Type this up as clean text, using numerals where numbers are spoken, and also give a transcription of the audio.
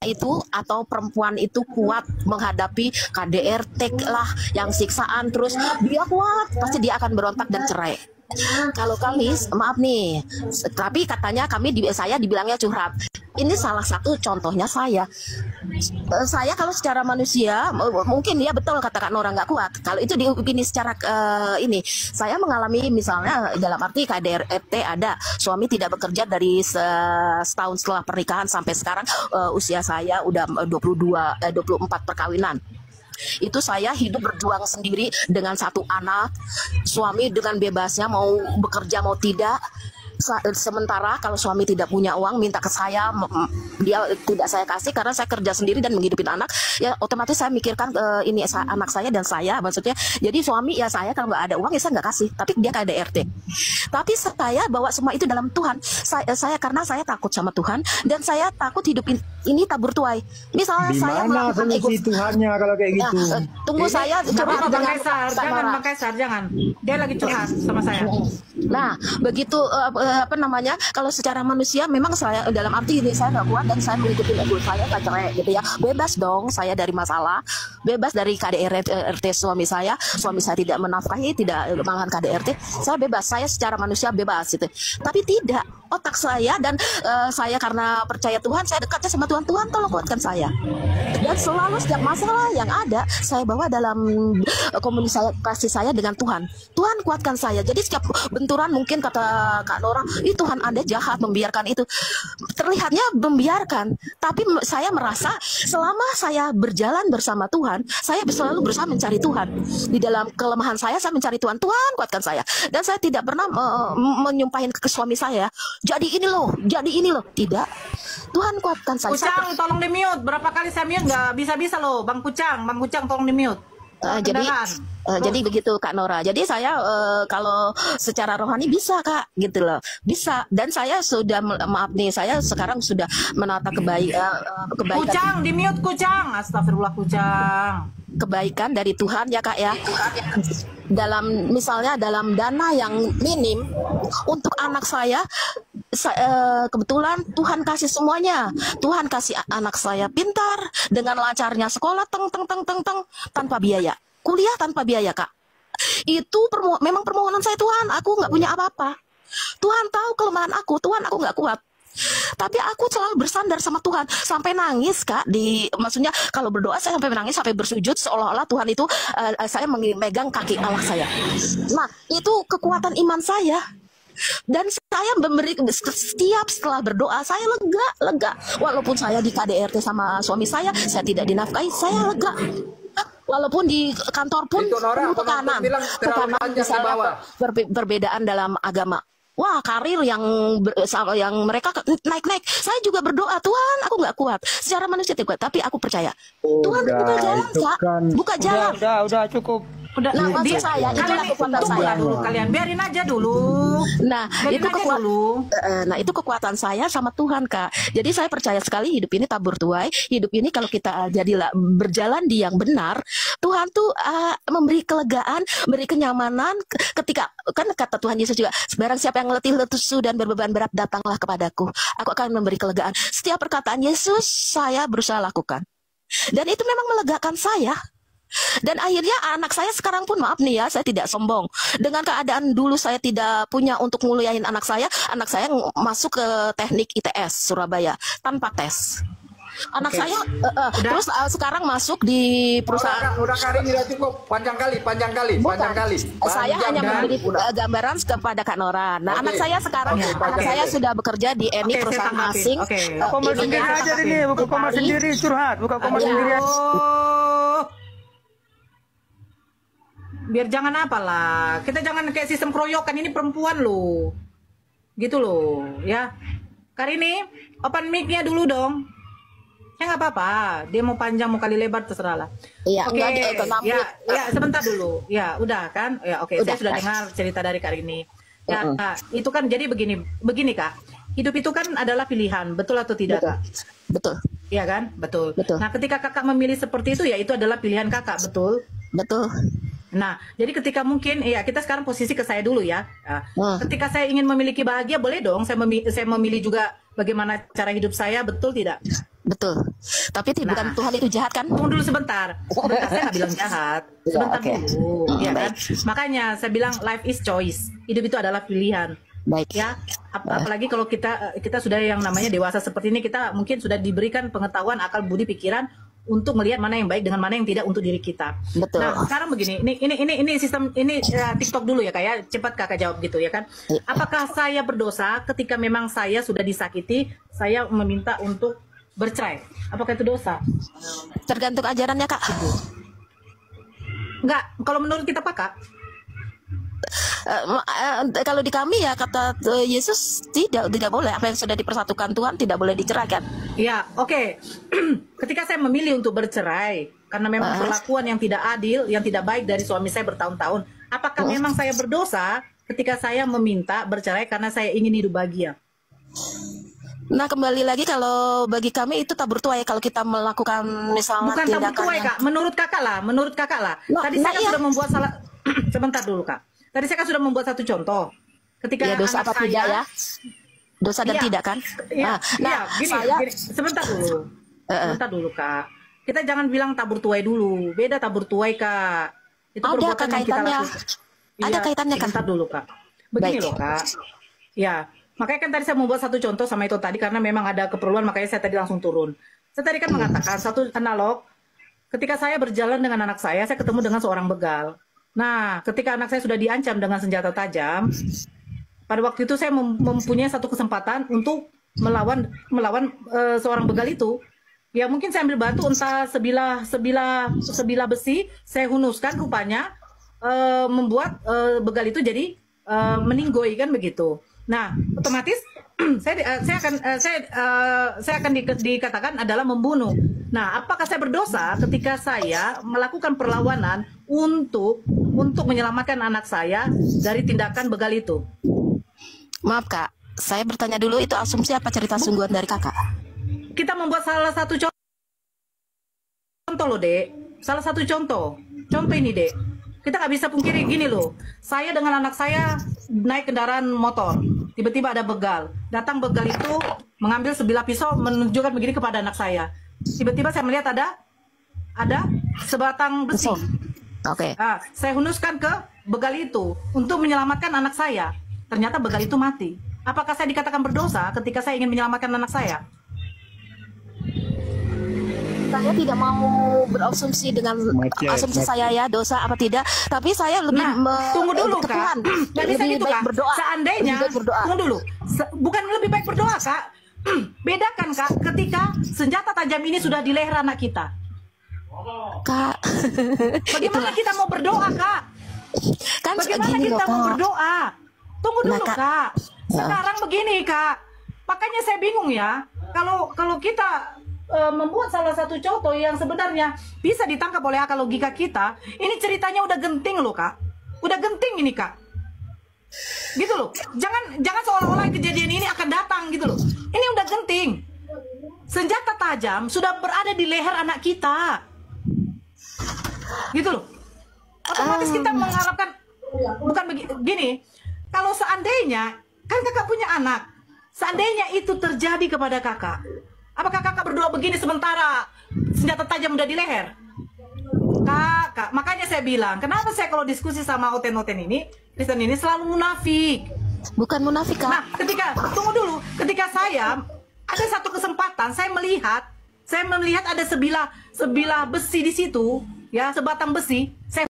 itu atau perempuan itu kuat menghadapi KDRT lah yang siksaan, terus dia kuat, pasti dia akan berontak dan cerai. Kalau kami, maaf nih, tapi katanya saya dibilangnya curhat. Ini salah satu contohnya saya. Saya kalau secara manusia mungkin ya betul kata Kak Nora nggak kuat. Kalau itu diopini secara ini, saya mengalami misalnya dalam arti KDRT ada suami tidak bekerja dari setahun setelah pernikahan sampai sekarang, usia saya udah 24 perkawinan. Itu saya hidup berjuang sendiri dengan satu anak, suami dengan bebasnya mau bekerja mau tidak. Sementara kalau suami tidak punya uang minta ke saya, dia tidak saya kasih karena saya kerja sendiri dan menghidupi anak, ya otomatis saya mikirkan ini anak saya dan saya, maksudnya jadi suami ya saya kalau nggak ada uang ya saya nggak kasih, tapi dia KDRT. Tapi saya bawa semua itu dalam Tuhan. Saya karena saya takut sama Tuhan dan saya takut hidup ini tabur tuai. Misalnya saya melakukan solusi Tuhannya kalau kayak gitu. Tunggu ini, saya curhat Bang Kaisar, jangan Bang Kaisar, jangan. Dia lagi curhat sama saya. Nah, begitu apa namanya? Kalau secara manusia memang saya dalam arti ini saya nggak kuat dan saya mengikuti lagu saya nggak cerai gitu ya. Bebas dong saya dari masalah, bebas dari KDRT suami saya tidak menafkahi, tidak malahan KDRT, saya bebas, saya secara manusia bebas gitu. Tapi tidak, otak saya dan saya karena percaya Tuhan, saya dekatnya sama Tuhan. Tuhan tolong kuatkan saya. Dan selalu setiap masalah yang ada saya bawa dalam komunikasi saya dengan Tuhan. Tuhan kuatkan saya. Jadi setiap benturan mungkin kata Kak Nora, Tuhan Anda jahat membiarkan itu. Terlihatnya membiarkan, tapi saya merasa selama saya berjalan bersama Tuhan, saya selalu berusaha mencari Tuhan. Di dalam kelemahan saya mencari Tuhan. Tuhan kuatkan saya. Dan saya tidak pernah menyumpahin ke suami saya, jadi ini loh. Tidak. Tuhan kuatkan saya. Kucang, tolong di mute. Berapa kali saya mute nggak bisa-bisa loh. Bang Kucang tolong di mute. Jadi begitu Kak Nora. Jadi saya kalau secara rohani bisa Kak, gitu loh, bisa. Dan saya sudah maaf nih, saya sekarang sudah menata kebaikan. Kucang di mute, Kucang. Astagfirullah, Kucang. Kebaikan dari Tuhan ya Kak ya. Dalam misalnya dalam dana yang minim untuk anak saya, kebetulan Tuhan kasih semuanya. Tuhan kasih anak saya pintar, dengan lancarnya sekolah tanpa biaya, kuliah tanpa biaya Kak. Itu memang permohonan saya, Tuhan, aku nggak punya apa-apa. Tuhan tahu kelemahan aku, Tuhan aku nggak kuat. Tapi aku selalu bersandar sama Tuhan sampai nangis Kak. Maksudnya kalau berdoa saya sampai menangis, sampai bersujud seolah-olah Tuhan itu saya memegang kaki Allah saya. Nah itu kekuatan iman saya. Dan saya memberi setiap setelah berdoa saya lega. Walaupun saya di KDRT sama suami saya tidak dinafkahi, saya lega. Walaupun di kantor pun penuh tekanan misalnya perbedaan dalam agama. Wah, karir yang mereka naik-naik. Saya juga berdoa, Tuhan, aku nggak kuat. Secara manusia tidak kuat, tapi aku percaya. Tuhan buka jalan, Kak. Buka jalan. Udah cukup. Udah, nah, maksud saya itulah kekuatan saya dulu. Kalian biarin aja dulu. Nah, itu kekuatan saya sama Tuhan, Kak. Jadi saya percaya sekali hidup ini tabur tuai. Hidup ini kalau kita jadilah berjalan di yang benar, Tuhan tuh memberi kelegaan, memberi kenyamanan. Ketika kan kata Tuhan Yesus juga, barang siapa yang letih lesu dan berbeban berat datanglah kepadaku, aku akan memberi kelegaan. Setiap perkataan Yesus saya berusaha lakukan. Dan itu memang melegakan saya. Dan akhirnya anak saya sekarang pun, maaf nih ya, saya tidak sombong. Dengan keadaan dulu saya tidak punya untuk nguliahin anak saya masuk ke teknik ITS Surabaya tanpa tes. Anak saya terus sekarang masuk di perusahaan. Udah kali ini cukup panjang kali. Saya hanya memberi gambaran kepada Kak Nora. Nah, anak saya sekarang saya sudah bekerja di ENI perusahaan asing. Koma sendiri aja ini, buka koma sendiri curhat, buka koma sendiri. Biar jangan apalah, kita jangan kayak sistem keroyokan, ini perempuan loh, gitu loh ya. Karini, open mic-nya dulu dong. Ya nggak apa-apa, dia mau panjang mau kali lebar terserah lah. Iya, oke, ya sebentar dulu, ya udah kan, ya oke. Saya sudah dengar cerita dari Karini. Ya, itu kan jadi begini Kak. Hidup itu kan adalah pilihan, betul atau tidak Kak? Betul. Iya kan, betul. Nah, ketika Kakak memilih seperti itu, ya itu adalah pilihan Kakak, betul. Betul. Nah, jadi ketika mungkin, ya kita sekarang posisi ke saya dulu ya. Ketika saya ingin memiliki bahagia, boleh dong saya memilih juga bagaimana cara hidup saya, betul tidak? Betul. Tapi bukan Nah. Tuhan itu jahat kan? Tunggu dulu sebentar. Sebentar, saya nggak bilang jahat. Sebentar oke. dulu, ya kan? Baik. Makanya saya bilang life is choice. Hidup itu adalah pilihan. Baik. Ya, apalagi kalau kita sudah yang namanya dewasa seperti ini, kita mungkin sudah diberikan pengetahuan, akal, budi, pikiran untuk melihat mana yang baik dengan mana yang tidak untuk diri kita. Betul. Nah, sekarang begini, ini sistem ini TikTok dulu ya, kayak cepat kakak jawab gitu ya kan? Apakah saya berdosa ketika memang saya sudah disakiti, saya meminta untuk bercerai? Apakah itu dosa? Tergantung ajarannya, Kak. Enggak, kalau menurut kita Pak Kak, Kalau di kami ya kata Yesus tidak boleh, apa yang sudah dipersatukan Tuhan tidak boleh diceraikan. ya oke. Ketika saya memilih untuk bercerai karena memang perlakuan yang tidak adil, yang tidak baik dari suami saya bertahun-tahun, apakah memang saya berdosa ketika saya meminta bercerai karena saya ingin hidup bahagia? Nah, kembali lagi kalau bagi kami itu tabur tuai kalau kita melakukan misalnya Bukan tabur tuai tindakan Kak, menurut kakak lah. Nah, Tadi saya kan iya. sudah membuat salah. Sebentar dulu Kak. Tadi saya kan sudah membuat satu contoh. Ketika ya dosa anak apa saya, tidak ya? Dosa dan Iya. tidak kan? Iya, gini, saya sebentar dulu. Sebentar dulu, Kak. Kita jangan bilang tabur tuai dulu. Beda tabur tuai, Kak. Itu ada perbuatan yang kita kaitannya. lakukan. Ada kaitannya kan? Sebentar dulu, Kak. Begini Baik. loh, Kak. Ya, makanya kan tadi saya membuat satu contoh sama itu tadi karena memang ada keperluan, makanya saya tadi langsung turun. Saya tadi kan mengatakan satu analog. Ketika saya berjalan dengan anak saya ketemu dengan seorang begal. Nah, ketika anak saya sudah diancam dengan senjata tajam, pada waktu itu saya mempunyai satu kesempatan untuk melawan seorang begal itu. Ya mungkin saya ambil batu entah sebilah besi, saya hunuskan rupanya membuat begal itu jadi meninggoy kan begitu. Nah, otomatis saya akan dikatakan adalah membunuh. Nah, apakah saya berdosa ketika saya melakukan perlawanan untuk menyelamatkan anak saya dari tindakan begal itu? Maaf Kak, saya bertanya dulu itu asumsi apa cerita sungguhan dari Kakak? Kita membuat salah satu contoh loh, Dek. Salah satu contoh. Contoh ini, Dek. Kita nggak bisa pungkiri gini loh. Saya dengan anak saya naik kendaraan motor. Tiba-tiba ada begal. Datang begal itu mengambil sebilah pisau menunjukkan begini kepada anak saya. Tiba-tiba saya melihat ada sebatang besi. Oke. Nah, saya hunuskan ke begal itu untuk menyelamatkan anak saya. Ternyata begal itu mati. Apakah saya dikatakan berdosa ketika saya ingin menyelamatkan anak saya? Saya tidak mau berasumsi dengan asumsi saya ya dosa apa tidak, tapi saya lebih Tunggu dulu ke Kak. Tuhan. Nggak bisa Lebih gitu baik Kak. berdoa. Seandainya, Lebih baik berdoa. tunggu dulu. Bukan lebih baik berdoa Kak. Bedakan Kak ketika senjata tajam ini sudah di leher anak kita. Kak. Bagaimana kita mau berdoa Kak? Kan Bagaimana gini kita loh, mau Kak. berdoa? Tunggu dulu Nah, Kak. Kak. Sekarang begini Kak. Makanya saya bingung ya. Kalau kita membuat salah satu contoh yang sebenarnya bisa ditangkap oleh akal logika kita, ini ceritanya udah genting loh Kak. Udah genting ini Kak. Gitu loh. Jangan seolah-olah kejadian ini akan datang gitu loh. Ini udah genting. Senjata tajam sudah berada di leher anak kita. Gitu loh. Otomatis kita mengharapkan bukan begini. Kalau seandainya kan kakak punya anak, seandainya itu terjadi kepada kakak, apakah kakak berdoa begini sementara senjata tajam udah di leher? Kakak, makanya saya bilang, kenapa saya kalau diskusi sama oten-oten ini, Kristen ini selalu munafik. Bukan munafik Kak. Nah, tunggu dulu, ketika saya ada satu kesempatan, saya melihat ada sebilah besi di situ, ya sebatang besi, saya